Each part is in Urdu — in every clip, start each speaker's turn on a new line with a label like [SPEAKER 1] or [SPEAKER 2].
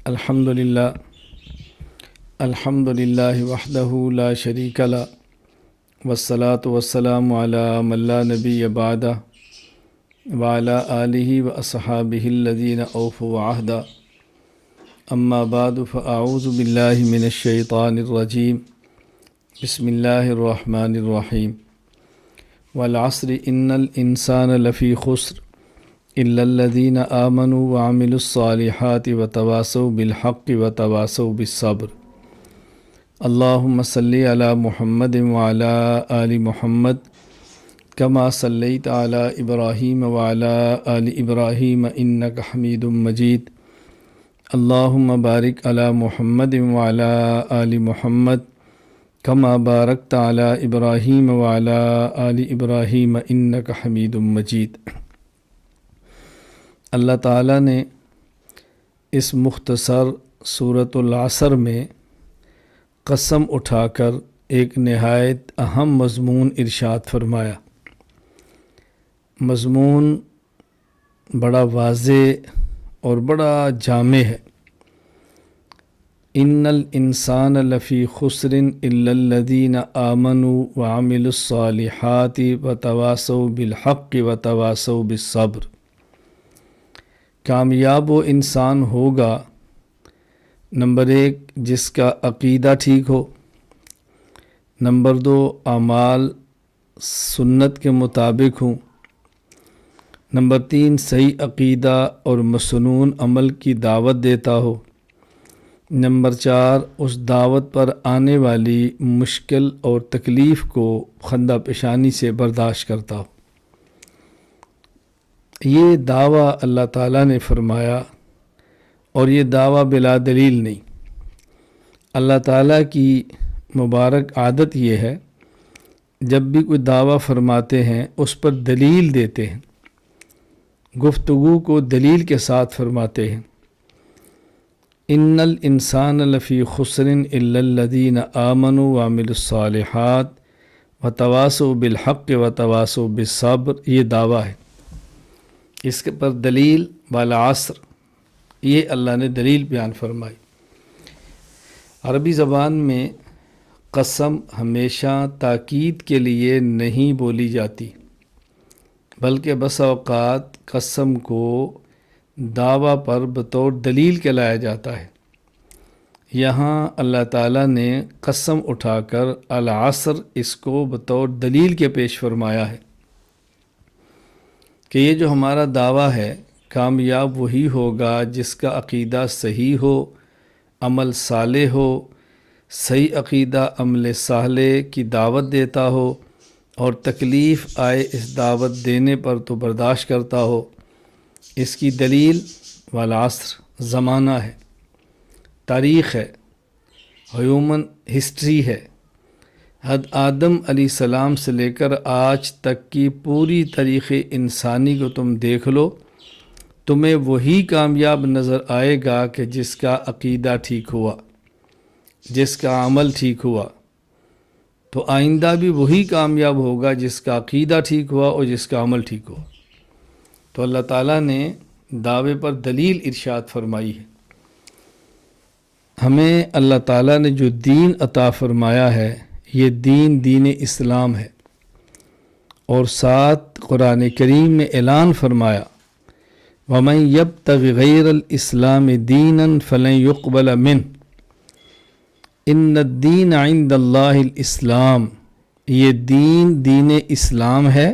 [SPEAKER 1] الحمدللہ وحدہ لا شریک لہ والصلاة والسلام علی من لا نبی بعدہ وعلی آلہ واصحابہ الذین اوفوا عہدہ اما بعد فاعوذ باللہ من الشیطان الرجیم بسم اللہ الرحمن الرحیم والعصر ان الانسان لفی خسر الا الذین آمنوا وعملوا الصالحات وتواصوا بالحق وتواصوا بالصبر اللہم صلی علی محمد وعلی آل محمد کما صلیت علی ابراہیم وعلی آل ابراہیم انک حمید مجید اللہم بارک علی محمد وعلی آل محمد کما بارکت علی ابراہیم وعلی آل ابراہیم انک حمید مجید۔ اللہ تعالیٰ نے اس مختصر سورۃ العصر میں قسم اٹھا کر ایک نہایت اہم مضمون ارشاد فرمایا۔ مضمون بڑا واضح اور بڑا جامع ہے۔ ان الانسان لفی خسر الا الذین آمنوا وعملوا الصالحات وتواصوا بالحق وتواصوا بالصبر۔ کامیاب وہ انسان ہوگا، نمبر 1 جس کا عقیدہ ٹھیک ہو، نمبر 2 اعمال سنت کے مطابق ہوں، نمبر 3 صحیح عقیدہ اور مسنون عمل کی دعوت دیتا ہو، نمبر 4 اس دعوت پر آنے والی مشکل اور تکلیف کو خندہ پیشانی سے برداشت کرتا ہو۔ یہ دعویٰ اللہ تعالیٰ نے فرمایا، اور یہ دعویٰ بلا دلیل نہیں۔ اللہ تعالیٰ کی مبارک عادت یہ ہے، جب بھی کوئی دعویٰ فرماتے ہیں اس پر دلیل دیتے ہیں، گفتگو کو دلیل کے ساتھ فرماتے ہیں۔ ان الانسان لفی خسر الا الذین آمنوا وعملوا الصالحات وتواصوا بالحق وتواصوا بالصبر، یہ دعویٰ ہے۔ اس کے پر دلیل والعصر، یہ اللہ نے دلیل بیان فرمائی۔ عربی زبان میں قسم ہمیشہ تاکید کے لیے نہیں بولی جاتی، بلکہ بس اوقات قسم کو دعویٰ پر بطور دلیل کے لایا جاتا ہے۔ یہاں اللہ تعالیٰ نے قسم اٹھا کر العصر اس کو بطور دلیل کے پیش فرمایا ہے کہ یہ جو ہمارا دعویٰ ہے، کامیاب وہی ہوگا جس کا عقیدہ صحیح ہو، عمل صالح ہو، صحیح عقیدہ عمل صالح کی دعوت دیتا ہو، اور تکلیف آئے اس دعوت دینے پر تو برداشت کرتا ہو۔ اس کی دلیل والعصر زمانہ ہے، تاریخ ہے، ہیومن ہسٹری ہے۔ حضرت آدم علیہ السلام سے لے کر آج تک کی پوری تاریخ انسانی کو تم دیکھ لو، تمہیں وہی کامیاب نظر آئے گا کہ جس کا عقیدہ ٹھیک ہوا، جس کا عمل ٹھیک ہوا۔ تو آئندہ بھی وہی کامیاب ہوگا جس کا عقیدہ ٹھیک ہوا اور جس کا عمل ٹھیک ہوا۔ تو اللہ تعالیٰ نے دعوے پر دلیل ارشاد فرمائی ہے۔ ہمیں اللہ تعالیٰ نے جو دین عطا فرمایا ہے، یہ دین اسلام ہے، اور ساتھ قرآن کریم میں اعلان فرمایا وَمَن يَبْتَغِ غَيْرَ الْإِسْلَامِ دِينًا فَلَن يُقْبَلَ مِنْهُ إِنَّ الدِّينَ عِندَ اللَّهِ الْإِسْلَامِ۔ یہ دین اسلام ہے،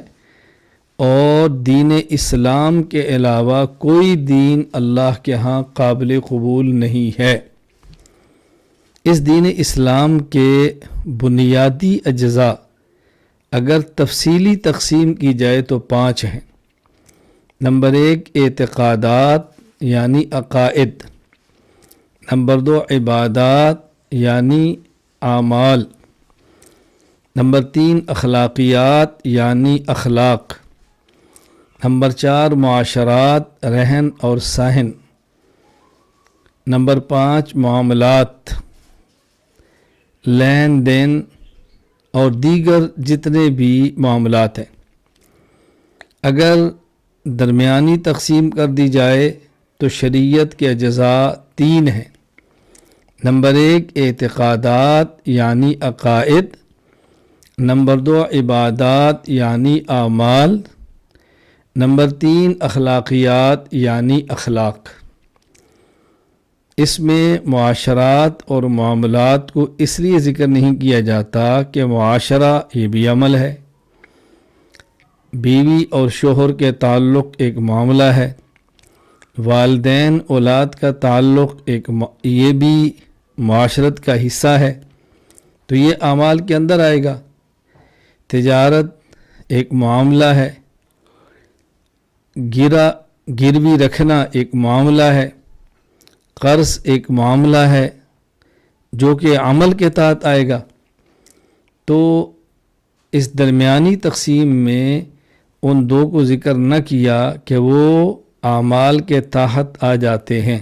[SPEAKER 1] اور دین اسلام کے علاوہ کوئی دین اللہ کے ہاں قابل قبول نہیں ہے۔ اس دین اسلام کے بنیادی اجزاء اگر تفصیلی تقسیم کی جائے تو 5 ہیں۔ نمبر 1 اعتقادات یعنی عقائد، نمبر 2 عبادات یعنی اعمال، نمبر 3 اخلاقیات یعنی اخلاق، نمبر 4 معاشرات رہن اور سہن، نمبر 5 معاملات، لین دین اور دیگر جتنے بھی معاملات ہیں۔ اگر درمیانی تقسیم کر دی جائے تو شریعت کے اجزاء تین ہیں۔ نمبر 1 اعتقادات یعنی عقائد، نمبر 2 عبادات یعنی اعمال، نمبر 3 اخلاقیات یعنی اخلاق۔ اس میں معاشرات اور معاملات کو اس لیے ذکر نہیں کیا جاتا کہ معاشرہ یہ بھی عمل ہے، بیوی اور شوہر کے تعلق ایک معاملہ ہے، والدین اولاد کا تعلق یہ بھی معاشرت کا حصہ ہے، تو یہ اعمال کے اندر آئے گا۔ تجارت ایک معاملہ ہے، گروی رکھنا ایک معاملہ ہے، قرض ایک معاملہ ہے جو کہ عمل کے تحت آئے گا۔ تو اس درمیانی تقسیم میں ان دو کو ذکر نہ کیا کہ وہ اعمال کے تحت آ جاتے ہیں۔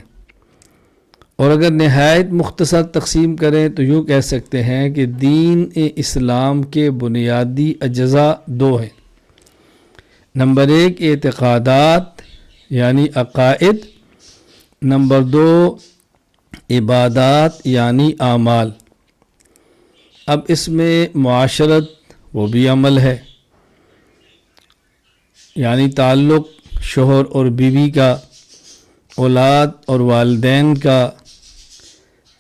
[SPEAKER 1] اور اگر نہایت مختصر تقسیم کریں تو یوں کہہ سکتے ہیں کہ دین اسلام کے بنیادی اجزاء دو ہیں۔ نمبر 1 اعتقادات یعنی عقائد، نمبر 2 عبادات یعنی اعمال۔ اب اس میں معاشرت وہ بھی عمل ہے، یعنی تعلق شوہر اور بیوی کا، اولاد اور والدین کا،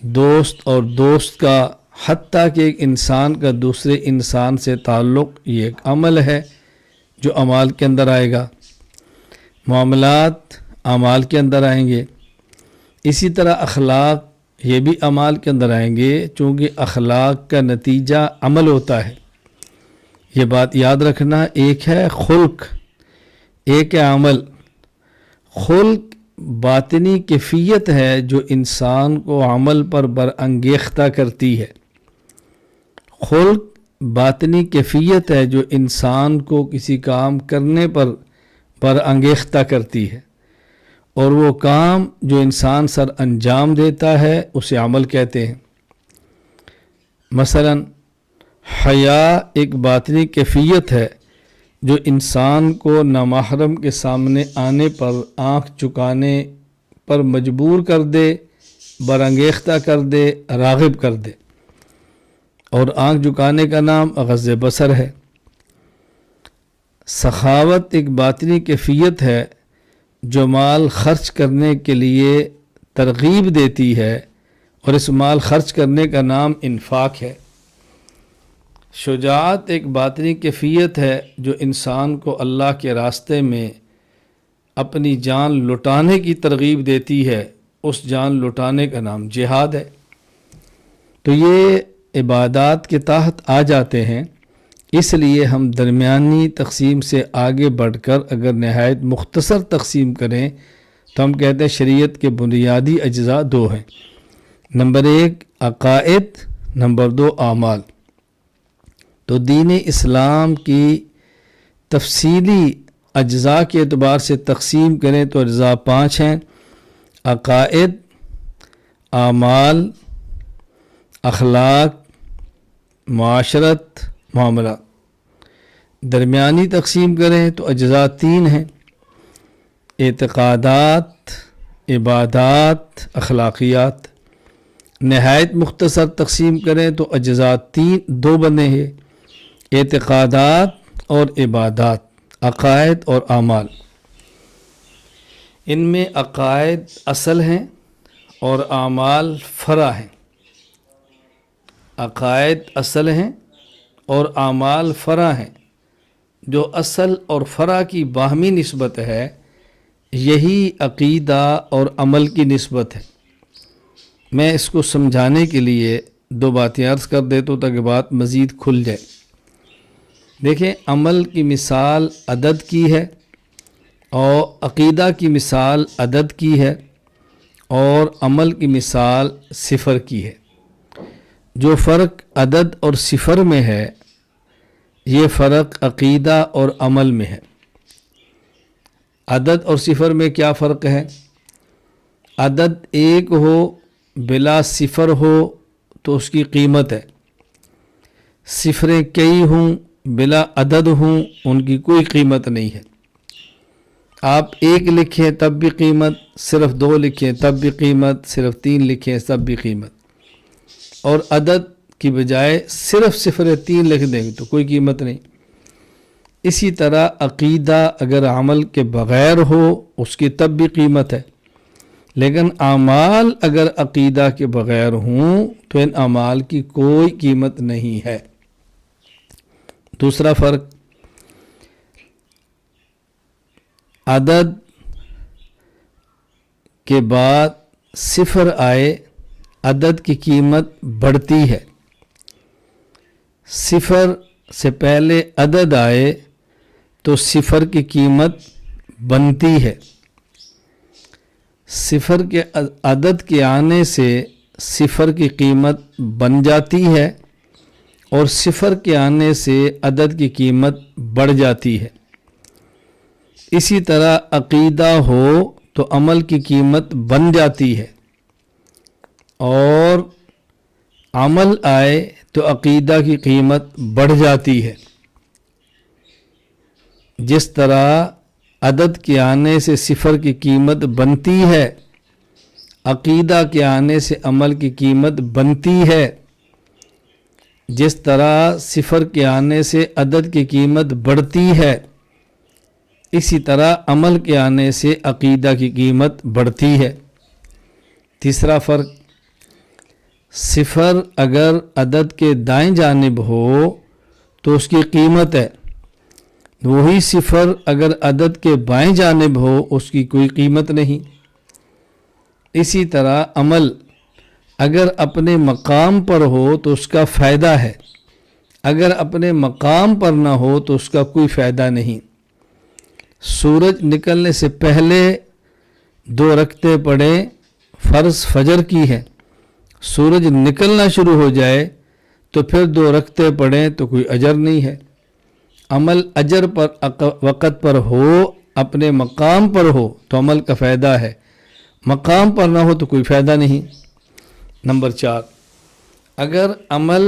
[SPEAKER 1] دوست اور دوست کا، حتیٰ کہ ایک انسان کا دوسرے انسان سے تعلق، یہ ایک عمل ہے جو اعمال کے اندر آئے گا۔ معاملات اعمال کے اندر آئیں گے۔ اسی طرح اخلاق یہ بھی اعمال کے اندر آئیں گے، چونکہ اخلاق کا نتیجہ عمل ہوتا ہے۔ یہ بات یاد رکھنا، ایک ہے خلق، ایک ہے عمل۔ خلق باطنی کیفیت ہے جو انسان کو عمل پر برانگیختہ کرتی ہے۔ خلق باطنی کیفیت ہے جو انسان کو کسی کام کرنے پر برانگیختہ کرتی ہے، اور وہ کام جو انسان سر انجام دیتا ہے اسے عمل کہتے ہیں۔ مثلا حیا ایک باطنی کیفیت ہے جو انسان کو نامحرم کے سامنے آنے پر آنکھ چکانے پر مجبور کر دے، برانگیختہ کر دے، راغب کر دے، اور آنکھ جھکانے کا نام غض بصر ہے۔ سخاوت ایک باطنی کیفیت ہے جو مال خرچ کرنے کے لیے ترغیب دیتی ہے، اور اس مال خرچ کرنے کا نام انفاق ہے۔ شجاعت ایک باطنی کیفیت ہے جو انسان کو اللہ کے راستے میں اپنی جان لٹانے کی ترغیب دیتی ہے، اس جان لٹانے کا نام جہاد ہے۔ تو یہ عبادات کے تحت آ جاتے ہیں، اس لیے ہم درمیانی تقسیم سے آگے بڑھ کر اگر نہایت مختصر تقسیم کریں تو ہم کہتے ہیں شریعت کے بنیادی اجزاء دو ہیں۔ نمبر 1 عقائد، نمبر 2 اعمال۔ تو دین اسلام کی تفصیلی اجزاء کے اعتبار سے تقسیم کریں تو اجزاء 5 ہیں: عقائد، اعمال، اخلاق، معاشرت، معاملات۔ درمیانی تقسیم کریں تو اجزاء 3 ہیں: اعتقادات، عبادات، اخلاقیات۔ نہایت مختصر تقسیم کریں تو اجزاء 2 بنے ہیں: اعتقادات اور عبادات، عقائد اور اعمال۔ ان میں عقائد اصل ہیں اور اعمال فرع ہیں۔ عقائد اصل ہیں اور اعمال فرع ہیں۔ جو اصل اور فرع کی باہمی نسبت ہے یہی عقیدہ اور عمل کی نسبت ہے۔ میں اس کو سمجھانے کے لیے 2 باتیں عرض کر دیتا ہوں تاکہ بات مزید کھل جائے۔ دیکھیں، عمل کی مثال عدد کی ہے اور عقیدہ کی مثال عدد کی ہے، اور عمل کی مثال صفر کی ہے۔ جو فرق عدد اور صفر میں ہے یہ فرق عقیدہ اور عمل میں ہے۔ عدد اور صفر میں کیا فرق ہے؟ عدد 1 ہو بلا صفر ہو تو اس کی قیمت ہے، صفریں کئی ہوں بلا عدد ہوں ان کی کوئی قیمت نہیں ہے۔ آپ 1 لکھیں تب بھی قیمت، صرف 2 لکھیں تب بھی قیمت، صرف 3 لکھیں تب بھی قیمت، اور عدد کی بجائے صرف 0.3 لکھ دیں گے تو کوئی قیمت نہیں۔ اسی طرح عقیدہ اگر عمل کے بغیر ہو اس کی تب بھی قیمت ہے، لیکن اعمال اگر عقیدہ کے بغیر ہوں تو ان اعمال کی کوئی قیمت نہیں ہے۔ دوسرا فرق، عدد کے بعد 0 آئے عدد کی قیمت بڑھتی ہے، 0 سے پہلے عدد آئے تو 0 کی قیمت بنتی ہے۔ 0 کے عدد کے آنے سے 0 کی قیمت بن جاتی ہے اور 0 کے آنے سے عدد کی قیمت بڑھ جاتی ہے۔ اسی طرح عقیدہ ہو تو عمل کی قیمت بن جاتی ہے، اور عمل آئے تو عقیدہ کی قیمت بڑھ جاتی ہے۔ جس طرح عدد کے آنے سے 0 کی قیمت بنتی ہے، عقیدہ کے آنے سے عمل کی قیمت بنتی ہے، جس طرح 0 کے آنے سے عدد کی قیمت بڑھتی ہے، اسی طرح عمل کے آنے سے عقیدہ کی قیمت بڑھتی ہے۔ تیسرا فرق، 0 اگر عدد کے دائیں جانب ہو تو اس کی قیمت ہے، وہی 0 اگر عدد کے بائیں جانب ہو اس کی کوئی قیمت نہیں۔ اسی طرح عمل اگر اپنے مقام پر ہو تو اس کا فائدہ ہے، اگر اپنے مقام پر نہ ہو تو اس کا کوئی فائدہ نہیں۔ سورج نکلنے سے پہلے 2 رکعتیں پڑھیں فرض فجر کی ہے، سورج نکلنا شروع ہو جائے تو پھر 2 رکعتیں پڑھیں تو کوئی اجر نہیں ہے۔ عمل اجر پر وقت پر ہو، اپنے مقام پر ہو تو عمل کا فائدہ ہے، مقام پر نہ ہو تو کوئی فائدہ نہیں۔ نمبر 4، اگر عمل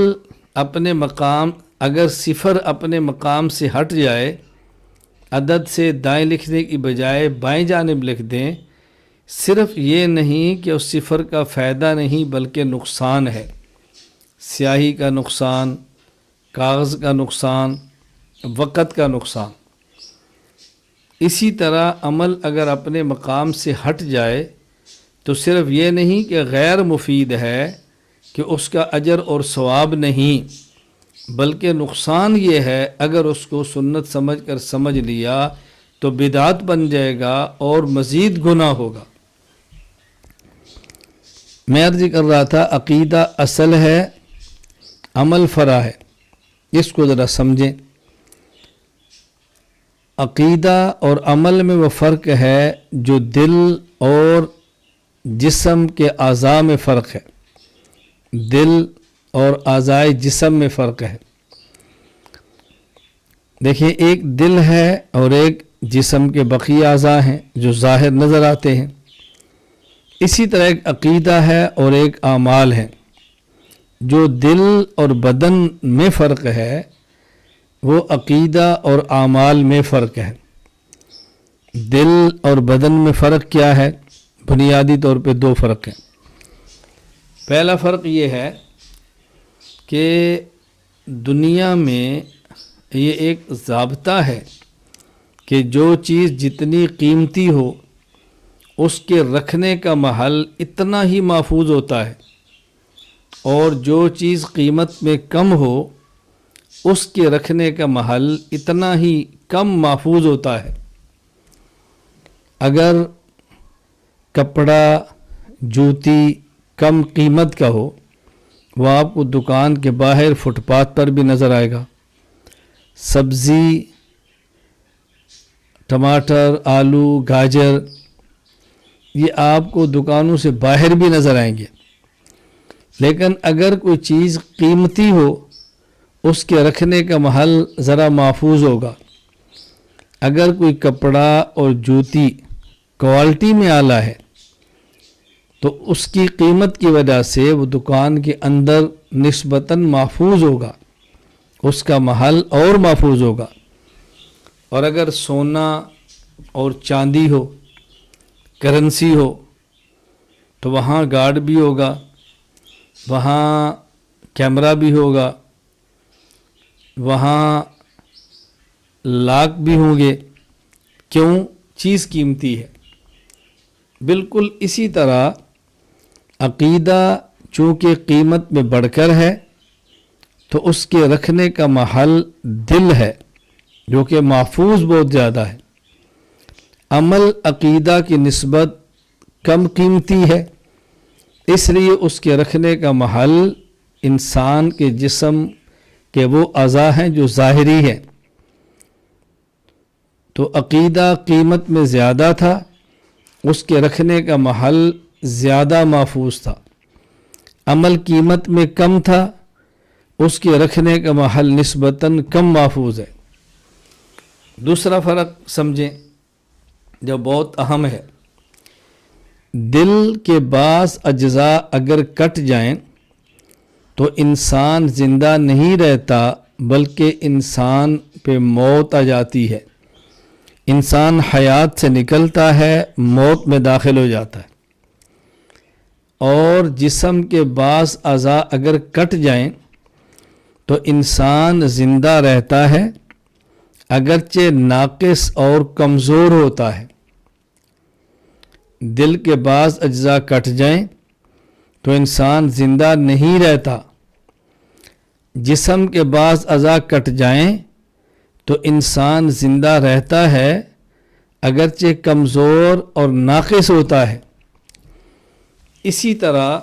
[SPEAKER 1] اپنے مقام، اگر 0 اپنے مقام سے ہٹ جائے، عدد سے دائیں لکھنے کی بجائے بائیں جانب لکھ دیں، صرف یہ نہیں کہ اس 0 کا فائدہ نہیں بلکہ نقصان ہے، سیاہی کا نقصان، کاغذ کا نقصان، وقت کا نقصان۔ اسی طرح عمل اگر اپنے مقام سے ہٹ جائے تو صرف یہ نہیں کہ غیر مفید ہے کہ اس کا اجر اور ثواب نہیں، بلکہ نقصان یہ ہے اگر اس کو سنت سمجھ کر سمجھ لیا تو بدعت بن جائے گا اور مزید گناہ ہوگا۔ میں عرض کر رہا تھا عقیدہ اصل ہے، عمل فرع ہے، اس کو ذرا سمجھیں۔ عقیدہ اور عمل میں وہ فرق ہے جو دل اور جسم کے اعضاء میں فرق ہے، دل اور اعضاء جسم میں فرق ہے۔ دیکھیں، ایک دل ہے اور ایک جسم کے بقیہ اعضاء ہیں جو ظاہر نظر آتے ہیں، اسی طرح ایک عقیدہ ہے اور ایک اعمال ہے۔ جو دل اور بدن میں فرق ہے وہ عقیدہ اور اعمال میں فرق ہے۔ دل اور بدن میں فرق کیا ہے؟ بنیادی طور پہ 2 فرق ہیں۔ پہلا فرق یہ ہے کہ دنیا میں یہ ایک ضابطہ ہے کہ جو چیز جتنی قیمتی ہو اس کے رکھنے کا محل اتنا ہی محفوظ ہوتا ہے، اور جو چیز قیمت میں کم ہو اس کے رکھنے کا محل اتنا ہی کم محفوظ ہوتا ہے۔ اگر کپڑا، جوتی کم قیمت کا ہو، وہ آپ کو دکان کے باہر فٹ پاتھ پر بھی نظر آئے گا۔ سبزی، ٹماٹر، آلو، گاجر، یہ آپ کو دکانوں سے باہر بھی نظر آئیں گے۔ لیکن اگر کوئی چیز قیمتی ہو اس کے رکھنے کا محل ذرا محفوظ ہوگا۔ اگر کوئی کپڑا اور جوتی کوالٹی میں اعلیٰ ہے تو اس کی قیمت کی وجہ سے وہ دکان کے اندر نسبتاً محفوظ ہوگا، اس کا محل اور محفوظ ہوگا۔ اور اگر سونا اور چاندی ہو، کرنسی ہو، تو وہاں گارڈ بھی ہوگا، وہاں کیمرہ بھی ہوگا، وہاں لاک بھی ہوں گے۔ کیوں؟ چیز قیمتی ہے۔ بالکل اسی طرح عقیدہ چونکہ قیمت میں بڑھ کر ہے تو اس کے رکھنے کا محل دل ہے جو کہ محفوظ بہت زیادہ ہے۔ عمل عقیدہ کی نسبت کم قیمتی ہے، اس لیے اس کے رکھنے کا محل انسان کے جسم کے وہ اعضاء ہیں جو ظاہری ہیں۔ تو عقیدہ قیمت میں زیادہ تھا، اس کے رکھنے کا محل زیادہ محفوظ تھا۔ عمل قیمت میں کم تھا، اس کے رکھنے کا محل نسبتاً کم محفوظ ہے۔ دوسرا فرق سمجھیں جو بہت اہم ہے، دل کے بعض اجزاء اگر کٹ جائیں تو انسان زندہ نہیں رہتا بلکہ انسان پہ موت آ جاتی ہے، انسان حیات سے نکلتا ہے، موت میں داخل ہو جاتا ہے۔ اور جسم کے بعض اعضاء اگر کٹ جائیں تو انسان زندہ رہتا ہے اگرچہ ناقص اور کمزور ہوتا ہے۔ دل کے بعض اجزاء کٹ جائیں تو انسان زندہ نہیں رہتا، جسم کے بعض اعضاء کٹ جائیں تو انسان زندہ رہتا ہے اگرچہ کمزور اور ناقص ہوتا ہے۔ اسی طرح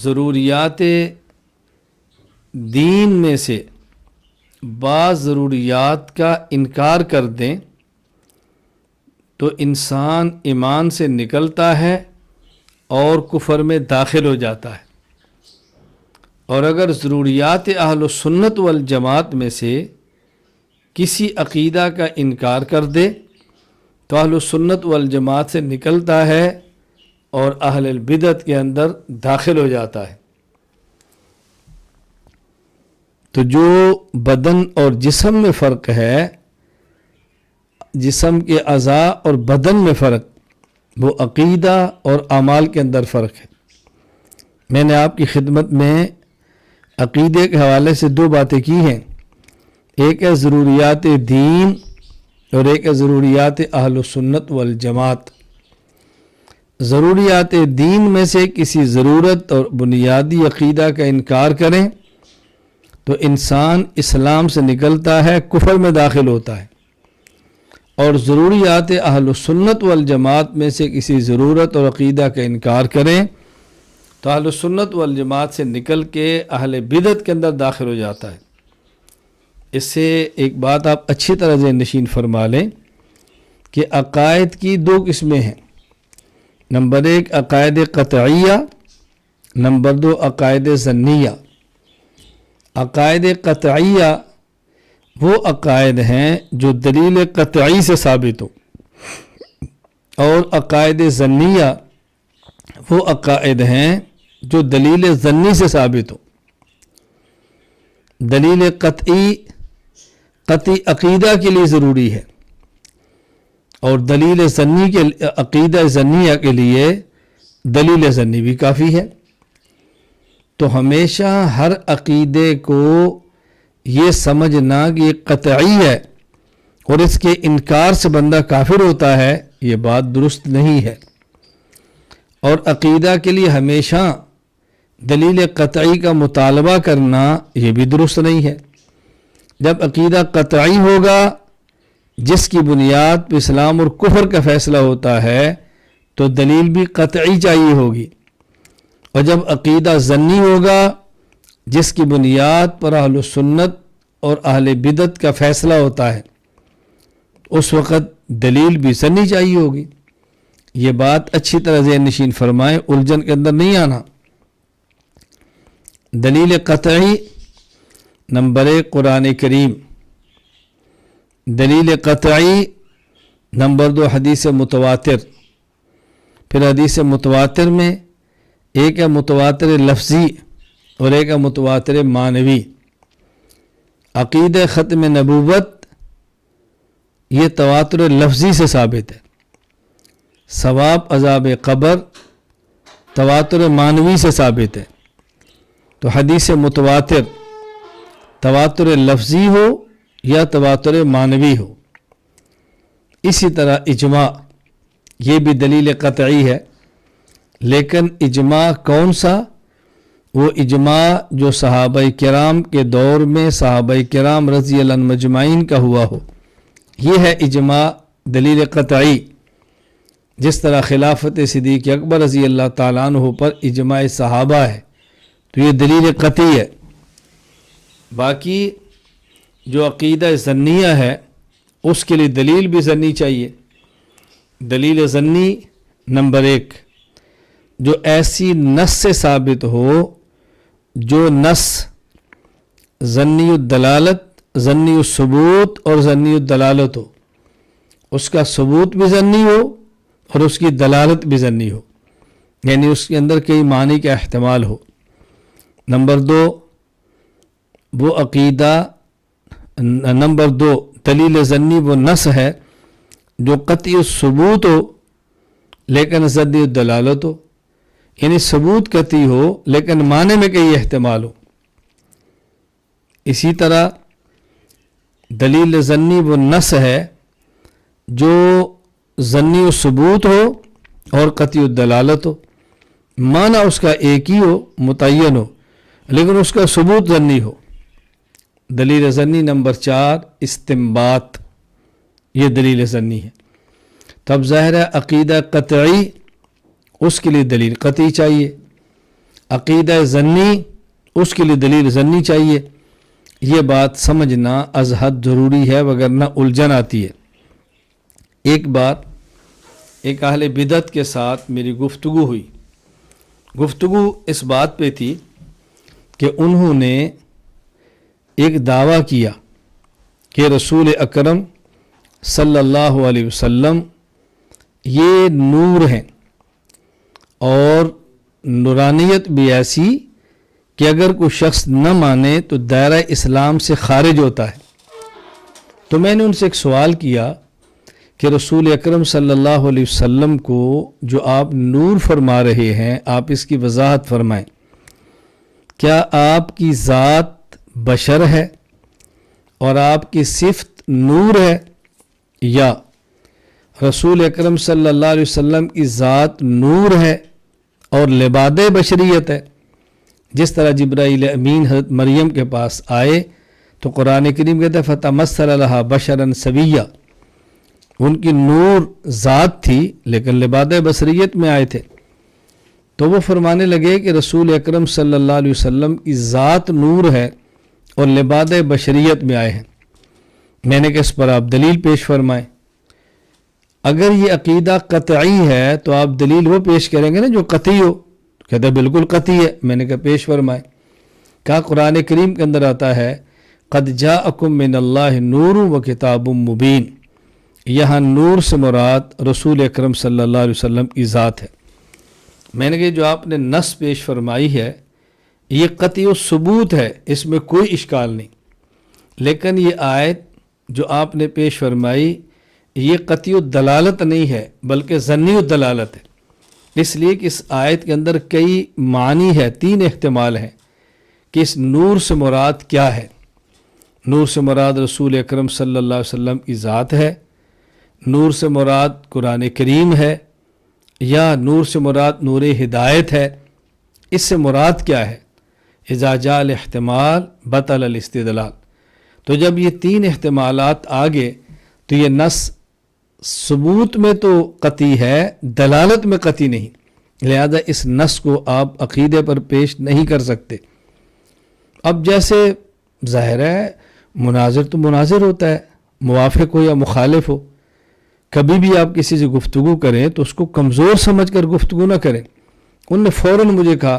[SPEAKER 1] ضروریات دین میں سے بعض ضروریات کا انکار کر دیں تو انسان ایمان سے نکلتا ہے اور کفر میں داخل ہو جاتا ہے۔ اور اگر ضروریات اہل السنت والجماعت میں سے کسی عقیدہ کا انکار کر دے تو اہل السنت والجماعت سے نکلتا ہے اور اہل البدعت کے اندر داخل ہو جاتا ہے۔ تو جو بدن اور جسم میں فرق ہے، جسم کے اعضاء اور بدن میں فرق، وہ عقیدہ اور اعمال کے اندر فرق ہے۔ میں نے آپ کی خدمت میں عقیدے کے حوالے سے دو باتیں کی ہیں، ایک ہے ضروریات دین اور ایک ہے ضروریات اہل السنت والجماعت۔ ضروریات دین میں سے کسی ضرورت اور بنیادی عقیدہ کا انکار کریں تو انسان اسلام سے نکلتا ہے، کفر میں داخل ہوتا ہے۔ اور ضروریات اہل السنت والجماعت میں سے کسی ضرورت اور عقیدہ کا انکار کریں تو اہل السنت والجماعت سے نکل کے اہل بدعت کے اندر داخل ہو جاتا ہے۔ اس سے ایک بات آپ اچھی طرح ذہن نشین فرما لیں کہ عقائد کی دو قسمیں ہیں، نمبر ایک عقائد قطعیہ، نمبر دو عقائد ظنیہ۔ عقائد قطعیہ وہ عقائد ہیں جو دلیل قطعی سے ثابت ہو، اور عقائد ظنیہ وہ عقائد ہیں جو دلیل ظنی سے ثابت ہو۔ دلیل قطعی عقیدہ کے لیے ضروری ہے، اور دلیل ظنی کے عقیدہ ظنیہ کے لیے دلیل ظنی بھی کافی ہے۔ تو ہمیشہ ہر عقیدے کو یہ سمجھنا کہ یہ قطعی ہے اور اس کے انکار سے بندہ کافر ہوتا ہے، یہ بات درست نہیں ہے۔ اور عقیدہ کے لیے ہمیشہ دلیل قطعی کا مطالبہ کرنا یہ بھی درست نہیں ہے۔ جب عقیدہ قطعی ہوگا جس کی بنیاد پہ اسلام اور کفر کا فیصلہ ہوتا ہے تو دلیل بھی قطعی چاہیے ہوگی، اور جب عقیدہ ظنی ہوگا جس کی بنیاد پر اہل سنت اور اہل بدعت کا فیصلہ ہوتا ہے اس وقت دلیل بھی ظنی چاہیے ہوگی۔ یہ بات اچھی طرح ذہن نشین فرمائیں، الجھن کے اندر نہیں آنا۔ دلیل قطعی نمبر ایک قرآن کریم، دلیل قطعی نمبر دو حدیث متواتر۔ پھر حدیث متواتر میں ایک ہے متواتر لفظی اور ایک ہے متواتر معنوی۔ عقیدہ ختم نبوت یہ تواتر لفظی سے ثابت ہے. ثواب عذاب قبر تواتر معنوی سے ثابت ہے. تو حدیث متواتر تواتر لفظی ہو یا تواتر معنوی ہو. اسی طرح اجماع یہ بھی دلیل قطعی ہے، لیکن اجماع کون سا؟ وہ اجماع جو صحابہ کرام کے دور میں صحابہ کرام رضی اللہ عنہم مجمعین کا ہوا ہو، یہ ہے اجماع دلیل قطعی. جس طرح خلافت صدیق اکبر رضی اللہ تعالیٰ عنہ پر اجماع صحابہ ہے تو یہ دلیل قطعی ہے. باقی جو عقیدہ ظنیہ ہے اس کے لیے دلیل بھی ظنی چاہیے. دلیل ظنی نمبر 1 جو ایسی نص سے ثابت ہو جو نص ظنی الدلالت، ظنی الثبوت اور ظنی الدلالت ہو، اس کا ثبوت بھی ظنی ہو اور اس کی دلالت بھی ظنی ہو، یعنی اس کے اندر کئی معنی کا احتمال ہو. نمبر 2 وہ عقیدہ، نمبر 2 دلیل ظنی وہ نص ہے جو قطعی الثبوت ہو لیکن ظنی الدلالت ہو، یعنی ثبوت قطعی ہو لیکن معنی میں کئی احتمال ہو. اسی طرح دلیل ظنی وہ نص ہے جو ظنی الثبوت ہو اور قطعی الدلالت ہو، معنی اس کا ایک ہی ہو، متعین ہو، لیکن اس کا ثبوت ظنی ہو. دلیل ظنی نمبر 4 استنباط، یہ دلیل ظنی ہے. تب ظاہر ہے عقیدہ قطعی اس کے لیے دلیل قطعی چاہیے، عقیدہ ظنی اس کے لیے دلیل ظنی چاہیے. یہ بات سمجھنا از حد ضروری ہے وگرنہ الجھن آتی ہے. ایک بات، ایک اہل بدعت کے ساتھ میری گفتگو ہوئی. گفتگو اس بات پہ تھی کہ انہوں نے ایک دعویٰ کیا کہ رسول اکرم صلی اللہ علیہ وسلم یہ نور ہیں اور نورانیت بھی ایسی کہ اگر کوئی شخص نہ مانے تو دائرہ اسلام سے خارج ہوتا ہے. تو میں نے ان سے ایک سوال کیا کہ رسول اکرم صلی اللہ علیہ وسلم کو جو آپ نور فرما رہے ہیں، آپ اس کی وضاحت فرمائیں. کیا آپ کی ذات بشر ہے اور آپ کی صفت نور ہے، یا رسول اکرم صلی اللہ علیہ وسلم کی ذات نور ہے اور لباد بشریت ہے؟ جس طرح جبرائیل امین حضرت مریم کے پاس آئے تو قرآن کریم کہتا ہے فتمثل لها بشرا سویا، ان کی نور ذات تھی لیکن لباد بشریت میں آئے تھے. تو وہ فرمانے لگے کہ رسول اکرم صلی اللہ علیہ وسلم کی ذات نور ہے اور لباد بشریت میں آئے ہیں. میں نے کہا اس پر آپ دلیل پیش فرمائیں. اگر یہ عقیدہ قطعی ہے تو آپ دلیل وہ پیش کریں گے نا جو قطعی ہو. کہتا ہے بالکل قطعی ہے. میں نے کہا پیش فرمائیں. کہا قرآن کریم کے اندر آتا ہے قد جاءکم من اللہ نور و کتاب مبین. یہاں نور سے مراد رسول اکرم صلی اللہ علیہ وسلم کی ذات ہے. میں نے کہا جو آپ نے نص پیش فرمائی ہے یہ قطعی و ثبوت ہے، اس میں کوئی اشکال نہیں، لیکن یہ آیت جو آپ نے پیش فرمائی یہ قطعی الدلالت نہیں ہے بلکہ ظنی الدلالت ہے. اس لیے کہ اس آیت کے اندر کئی معنی ہے، 3 احتمال ہیں کہ اس نور سے مراد کیا ہے. نور سے مراد رسول اکرم صلی اللہ علیہ وسلم کی ذات ہے، نور سے مراد قرآن کریم ہے، یا نور سے مراد نور ہدایت ہے. اس سے مراد کیا ہے؟ اذا جاء الاحتمال بطل الاستدلال. تو جب یہ 3 احتمالات آگے تو یہ نص ثبوت میں تو قطعی ہے، دلالت میں قطعی نہیں، لہذا اس نص کو آپ عقیدے پر پیش نہیں کر سکتے. اب جیسے ظاہر ہے مناظر تو مناظر ہوتا ہے، موافق ہو یا مخالف ہو. کبھی بھی آپ کسی سے گفتگو کریں تو اس کو کمزور سمجھ کر گفتگو نہ کریں. انہوں نے فوراً مجھے کہا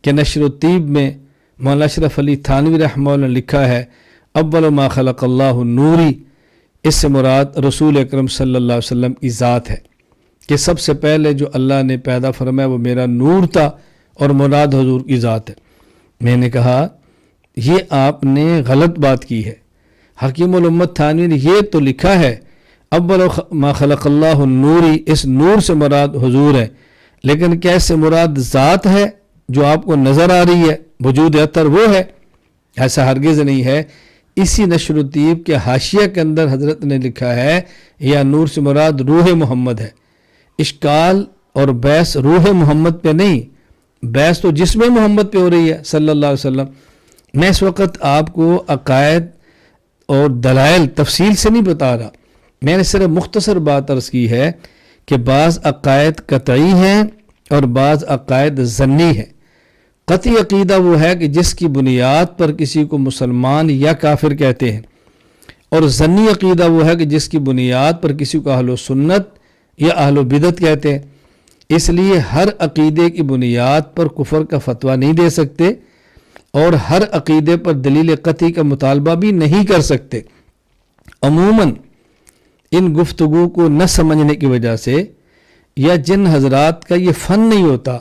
[SPEAKER 1] کہ نشر الطیب میں مولانا اشرف علی تھانوی رحمہ اللہ نے لکھا ہے اول ما خلق اللہ نوری، اس سے مراد رسول اکرم صلی اللہ علیہ وسلم کی ذات ہے کہ سب سے پہلے جو اللہ نے پیدا فرمایا وہ میرا نور تھا اور مراد حضور کی ذات ہے. میں نے کہا یہ آپ نے غلط بات کی ہے. حکیم الامت تھانوی نے یہ تو لکھا ہے اول ما خلق اللہ النوری، اس نور سے مراد حضور ہے، لیکن کیا اس سے مراد ذات ہے جو آپ کو نظر آ رہی ہے، وجود اطہر وہ ہے؟ ایسا ہرگز نہیں ہے۔ اسی نشر الطیب کے حاشیہ کے اندر حضرت نے لکھا ہے یا نور سے مراد روح محمد ہے۔ اشکال اور بحث روح محمد پہ نہیں، بحث تو جسم محمد پہ ہو رہی ہے صلی اللہ علیہ وسلم۔ میں اس وقت آپ کو عقائد اور دلائل تفصیل سے نہیں بتا رہا، میں نے صرف مختصر بات عرض کی ہے کہ بعض عقائد قطعی ہیں اور بعض عقائد ظنی ہیں۔ قطعی عقیدہ وہ ہے کہ جس کی بنیاد پر کسی کو مسلمان یا کافر کہتے ہیں، اور ظنی عقیدہ وہ ہے کہ جس کی بنیاد پر کسی کو اہل سنت یا اہل بدعت کہتے ہیں۔ اس لیے ہر عقیدے کی بنیاد پر کفر کا فتویٰ نہیں دے سکتے اور ہر عقیدے پر دلیل قطعی کا مطالبہ بھی نہیں کر سکتے۔ عموماً ان گفتگو کو نہ سمجھنے کی وجہ سے یا جن حضرات کا یہ فن نہیں ہوتا،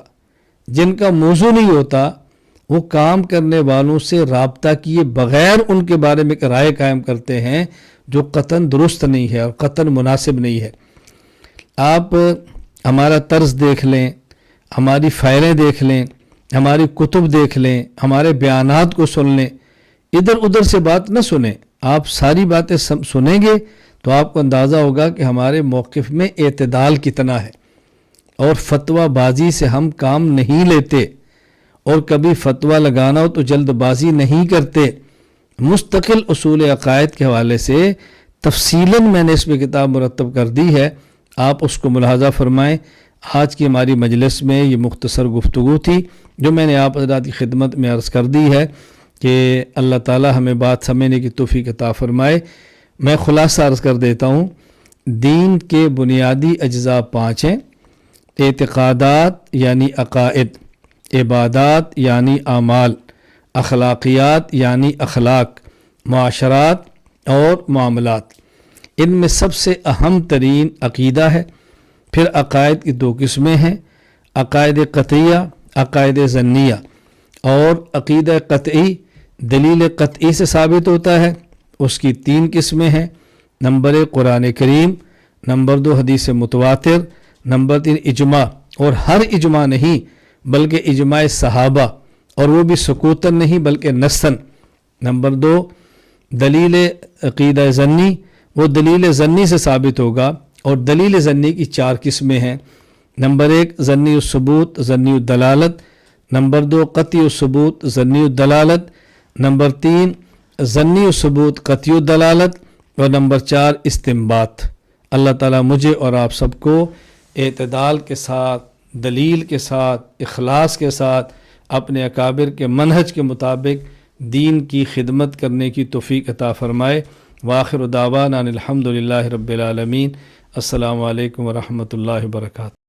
[SPEAKER 1] جن کا موضوع نہیں ہوتا، وہ کام کرنے والوں سے رابطہ کیے بغیر ان کے بارے میں ایک رائے قائم کرتے ہیں جو قطعاً درست نہیں ہے اور قطعاً مناسب نہیں ہے۔ آپ ہمارا طرز دیکھ لیں، ہماری فائلیں دیکھ لیں، ہماری کتب دیکھ لیں، ہمارے بیانات کو سن لیں، ادھر ادھر سے بات نہ سنیں۔ آپ ساری باتیں سنیں گے تو آپ کو اندازہ ہوگا کہ ہمارے موقف میں اعتدال کتنا ہے، اور فتویٰ بازی سے ہم کام نہیں لیتے، اور کبھی فتویٰ لگانا ہو تو جلد بازی نہیں کرتے۔ مستقل اصول عقائد کے حوالے سے تفصیلاً میں نے اس میں کتاب مرتب کر دی ہے، آپ اس کو ملاحظہ فرمائیں۔ آج کی ہماری مجلس میں یہ مختصر گفتگو تھی جو میں نے آپ حضرات کی خدمت میں عرض کر دی ہے کہ اللہ تعالی ہمیں بات سمجھنے کی توفیق عطا فرمائے۔ میں خلاصہ عرض کر دیتا ہوں، دین کے بنیادی اجزاء 5 ہیں: اعتقادات یعنی عقائد، عبادات یعنی اعمال، اخلاقیات یعنی اخلاق، معاشرات اور معاملات۔ ان میں سب سے اہم ترین عقیدہ ہے۔ پھر عقائد کی 2 قسمیں ہیں: عقائد قطعیہ، عقائد ظنیہ۔ اور عقیدہ قطعی دلیل قطعی سے ثابت ہوتا ہے، اس کی 3 قسمیں ہیں: نمبر 1 قرآن کریم، نمبر 2 حدیث متواتر، نمبر 3 اجماع، اور ہر اجماع نہیں بلکہ اجماع صحابہ، اور وہ بھی سکوتاً نہیں بلکہ نصاً۔ نمبر 2 دلیل عقیدہ ظنی، وہ دلیل ظنی سے ثابت ہوگا، اور دلیل ظنی کی 4 قسمیں ہیں: نمبر 1 ظنی الثبوت ظنی الدلالت، نمبر 2 قطعی الثبوت ظنی الدلالت، نمبر 3 ظنی الثبوت قطعی الدلالت، اور نمبر 4 استنباط۔ اللہ تعالیٰ مجھے اور آپ سب کو اعتدال کے ساتھ، دلیل کے ساتھ، اخلاص کے ساتھ اپنے اکابر کے منہج کے مطابق دین کی خدمت کرنے کی توفیق عطا فرمائے۔ وآخر دعوانا ان الحمد للہ رب العالمین۔ السلام علیکم ورحمۃ اللہ وبرکاتہ۔